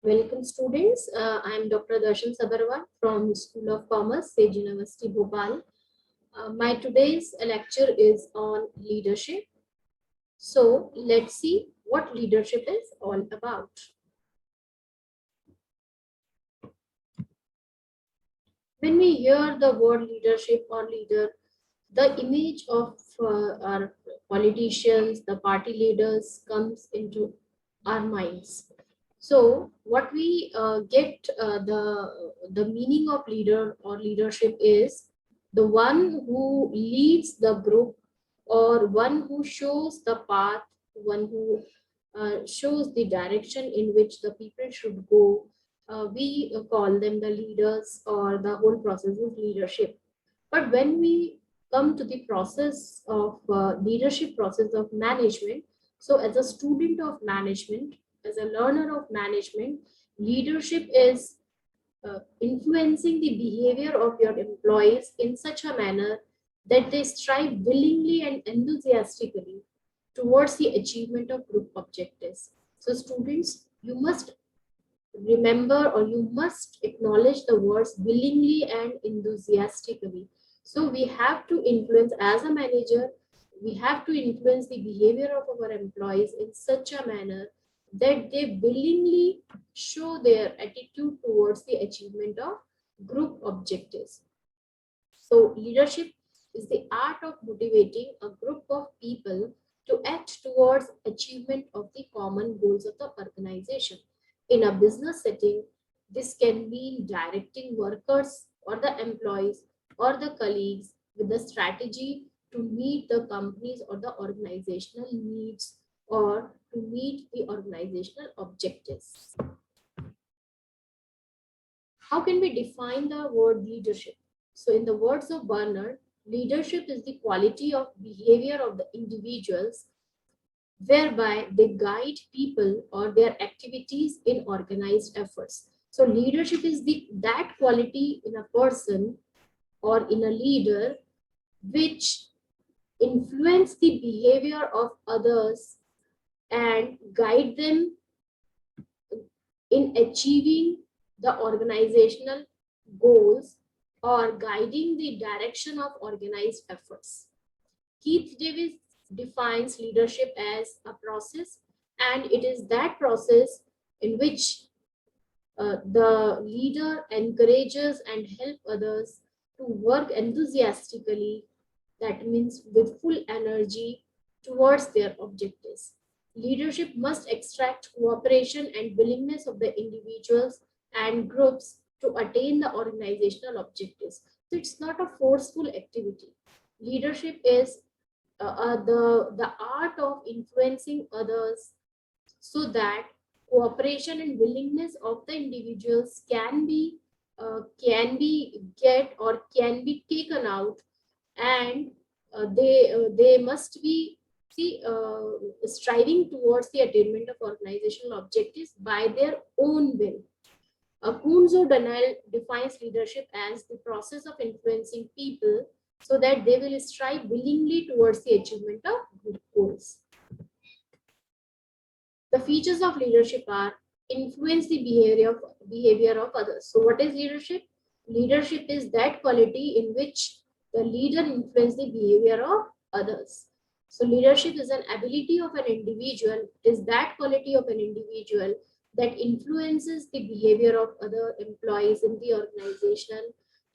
Welcome students. I am Dr. Darshan Subherwal from School of Commerce, Sage University, Bhopal. My today's lecture is on leadership. So let's see what leadership is all about. When we hear the word leadership or leader, the image of our politicians, the party leaders comes into our minds. So what we get the meaning of leader or leadership is the one who leads the group or one who shows the path, one who shows the direction in which the people should go. We call them the leaders, or the whole process is leadership. But when we come to the process of leadership process of management, so as a student of management, as a learner of management, leadership is influencing the behavior of your employees in such a manner that they strive willingly and enthusiastically towards the achievement of group objectives. So students, you must remember, or you must acknowledge the words willingly and enthusiastically. So we have to influence, as a manager, we have to influence the behavior of our employees in such a manner that they willingly show their attitude towards the achievement of group objectives. So leadership is the art of motivating a group of people to act towards achievement of the common goals of the organization. In a business setting, this can mean directing workers or the employees or the colleagues with a strategy to meet the company's or the organizational needs or to meet the organizational objectives. How can we define the word leadership? So, in the words of Bernard, leadership is the quality of behavior of the individuals whereby they guide people or their activities in organized efforts. So, leadership is that quality in a person or in a leader which influence the behavior of others and guide them in achieving the organizational goals or guiding the direction of organized efforts. Keith Davis defines leadership as a process, and it is that process in which the leader encourages and help others to work enthusiastically, that means with full energy towards their objectives. Leadership must extract cooperation and willingness of the individuals and groups to attain the organizational objectives. So it's not a forceful activity. Leadership is the art of influencing others so that cooperation and willingness of the individuals can be get or can be taken out, and they must be striving towards the attainment of organizational objectives by their own will. Kunz O'Donnell defines leadership as the process of influencing people so that they will strive willingly towards the achievement of good goals. The features of leadership are influence the behavior of others. So what is leadership? Leadership is that quality in which the leader influences the behavior of others. So leadership is an ability of an individual. It is that quality of an individual that influences the behavior of other employees in the organization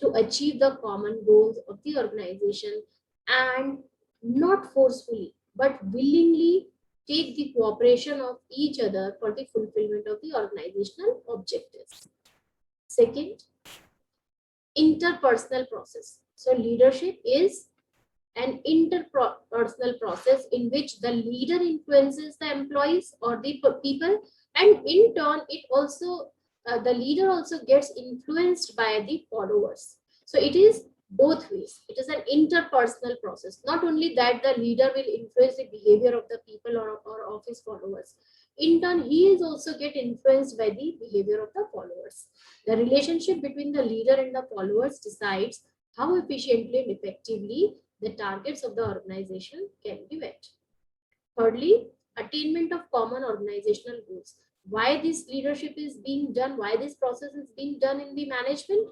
to achieve the common goals of the organization, and not forcefully but willingly take the cooperation of each other for the fulfillment of the organizational objectives. Second, interpersonal process. So leadership is an interpersonal process in which the leader influences the employees or the people, and in turn it also the leader also gets influenced by the followers. So it is both ways. It is an interpersonal process. Not only that the leader will influence the behavior of the people or of his followers, in turn he is also get influenced by the behavior of the followers. The relationship between the leader and the followers decides how efficiently and effectively the targets of the organization can be met. Thirdly, attainment of common organizational goals. Why this leadership is being done, why this process is being done in the management?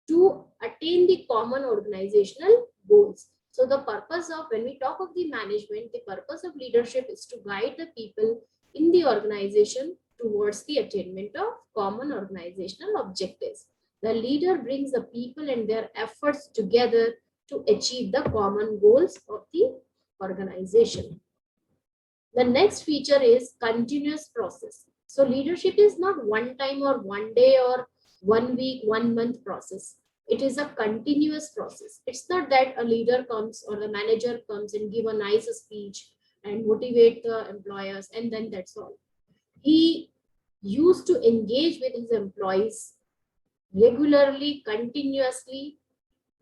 To attain the common organizational goals. So the purpose of, when we talk of the management, the purpose of leadership is to guide the people in the organization towards the attainment of common organizational objectives. The leader brings the people and their efforts together to achieve the common goals of the organization. The next feature is continuous process. So leadership is not one time or one day or 1 week, 1 month process. It is a continuous process. It's not that a leader comes or the manager comes and give a nice speech and motivate the employers and then that's all. He used to engage with his employees regularly, continuously.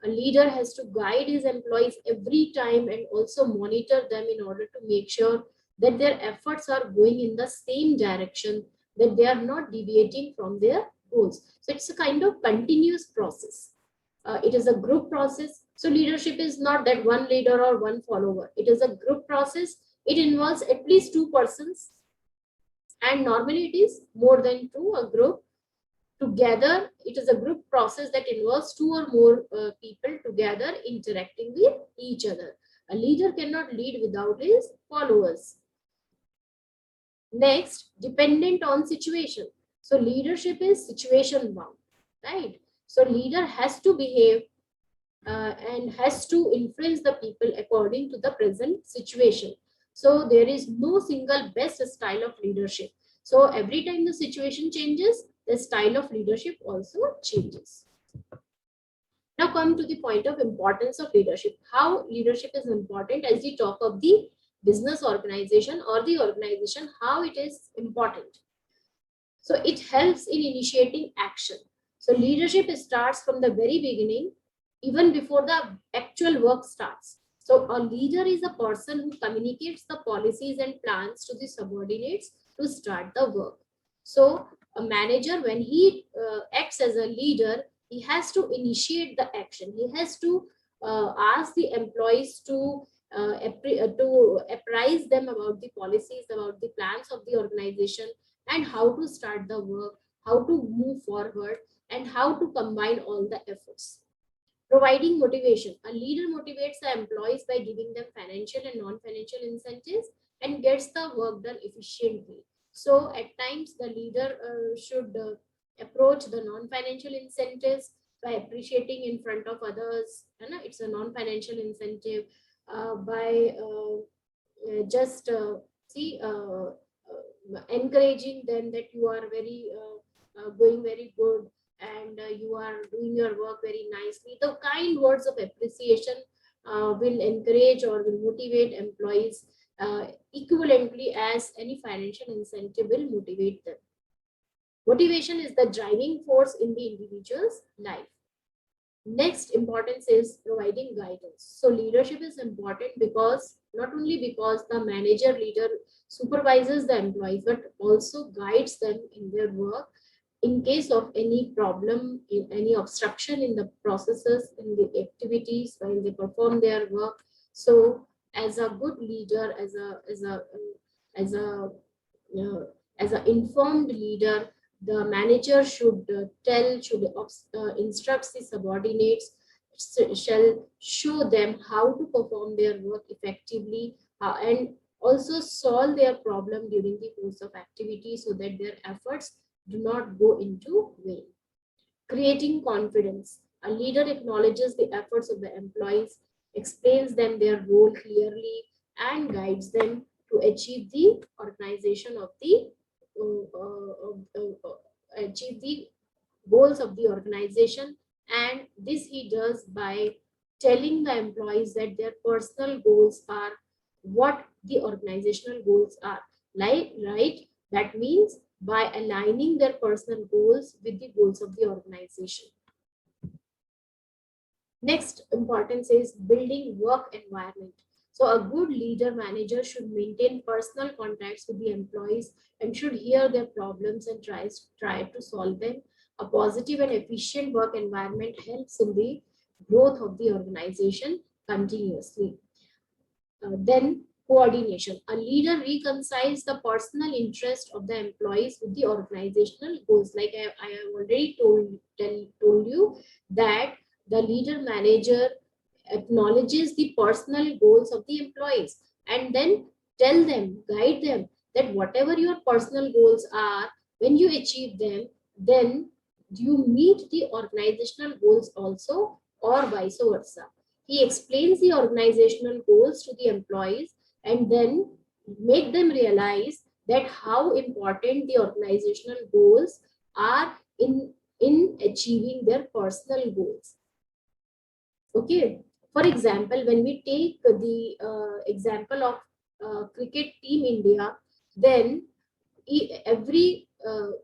A leader has to guide his employees every time and also monitor them in order to make sure that their efforts are going in the same direction, that they are not deviating from their goals. So it's a kind of continuous process. It is a group process. So leadership is not that one leader or one follower. It is a group process. It involves at least two persons, and normally it is more than two. A group together, it is a group process that involves two or more people together interacting with each other. A leader cannot lead without his followers. Next, dependent on situation. So leadership is situation bound, right? So leader has to behave and has to influence the people according to the present situation. So there is no single best style of leadership. So every time the situation changes, the style of leadership also changes. Now come to the point of importance of leadership. How leadership is important as we talk of the business organization or the organization, how it is important. So it helps in initiating action. So leadership starts from the very beginning, even before the actual work starts. So a leader is a person who communicates the policies and plans to the subordinates to start the work. So a manager, when he acts as a leader, he has to initiate the action. He has to ask the employees to apprise them about the policies, about the plans of the organization, and how to start the work, how to move forward, and how to combine all the efforts. Providing motivation. A leader motivates the employees by giving them financial and non-financial incentives and gets the work done efficiently. So at times the leader should approach the non-financial incentives by appreciating in front of others. It's a non-financial incentive by just see encouraging them that you are very going very good and you are doing your work very nicely. The kind words of appreciation will encourage or will motivate employees equivalently as any financial incentive will motivate them. Motivation is the driving force in the individual's life. Next importance is providing guidance. So leadership is important because not only because the manager leader supervises the employees, but also guides them in their work in case of any problem, in any obstruction in the processes, in the activities while they perform their work. So as a good leader, as a as an informed leader, the manager should instruct the subordinates, shall show them how to perform their work effectively, and also solve their problem during the course of activity so that their efforts do not go into vain. Creating confidence. A leader acknowledges the efforts of the employees, explains them their role clearly, and guides them to achieve the organization of the achieve the goals of the organization. And this he does by telling the employees that their personal goals are what the organizational goals are, like, right? That means by aligning their personal goals with the goals of the organization. Next importance is building work environment. So a good leader manager should maintain personal contacts with the employees and should hear their problems and try to solve them. A positive and efficient work environment helps in the growth of the organization continuously. Then coordination. A leader reconciles the personal interest of the employees with the organizational goals. Like I have already told you that the leader manager acknowledges the personal goals of the employees and then tell them, guide them that whatever your personal goals are, when you achieve them, then you meet the organizational goals also, or vice versa. He explains the organizational goals to the employees and then make them realize that how important the organizational goals are in achieving their personal goals. Okay, for example, when we take the example of cricket team India, then every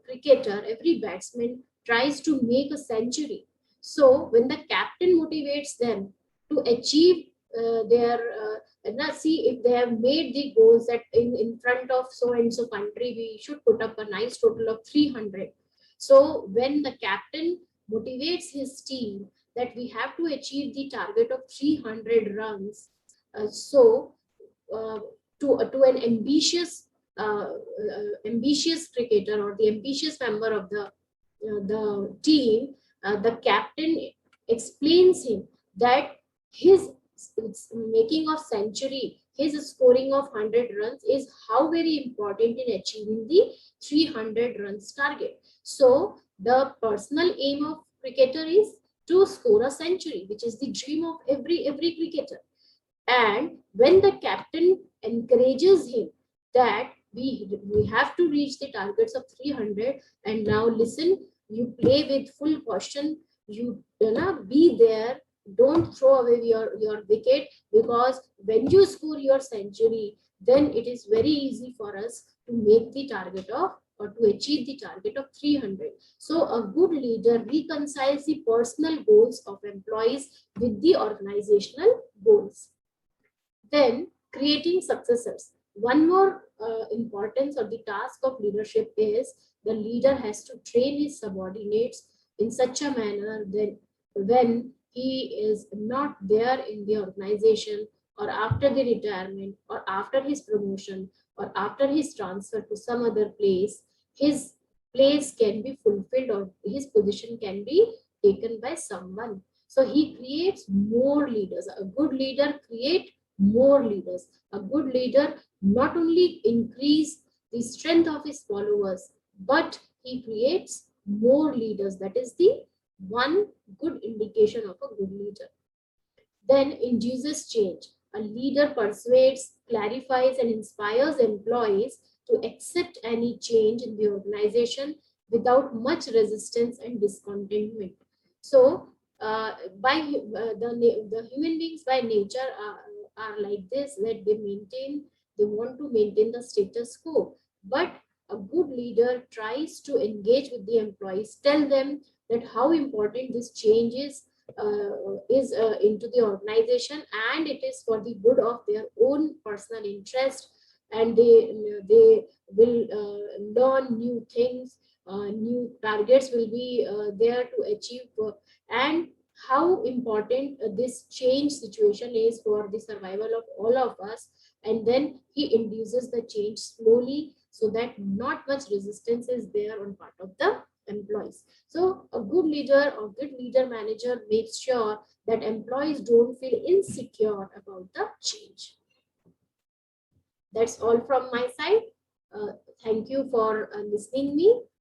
cricketer, every batsman tries to make a century. So when the captain motivates them to achieve their now see if they have made the goals that in front of so and so country we should put up a nice total of 300. So when the captain motivates his team that we have to achieve the target of 300 runs, so uh, to an ambitious cricketer or the ambitious member of the team, the captain explains him that his making of century, his scoring of 100 runs is how very important in achieving the 300 runs target. So the personal aim of cricketer is to score a century, which is the dream of every cricketer. And when the captain encourages him that we have to reach the targets of 300, and now listen, you play with full caution, you be there, don't throw away your wicket, because when you score your century, then it is very easy for us to make the target of or to achieve the target of 300. So a good leader reconciles the personal goals of employees with the organizational goals. Then creating successors. One more importance of the task of leadership is the leader has to train his subordinates in such a manner that when he is not there in the organization, or after the retirement, or after his promotion, or after his transfer to some other place, his place can be fulfilled or his position can be taken by someone. So he creates more leaders. A good leader creates more leaders. A good leader not only increase the strength of his followers, but he creates more leaders. That is the one good indication of a good leader. Then induces change. A leader persuades, clarifies, and inspires employees to accept any change in the organization without much resistance and discontentment. So, the human beings by nature are like this, that they want to maintain the status quo. But a good leader tries to engage with the employees, tell them that how important this change is into the organization, and it is for the good of their own personal interest, and they will learn new things, new targets will be there to achieve, and how important this change situation is for the survival of all of us. And then he induces the change slowly so that not much resistance is there on part of the employees. So a good leader or good leader manager makes sure that employees don't feel insecure about the change. That's all from my side. Thank you for listening me.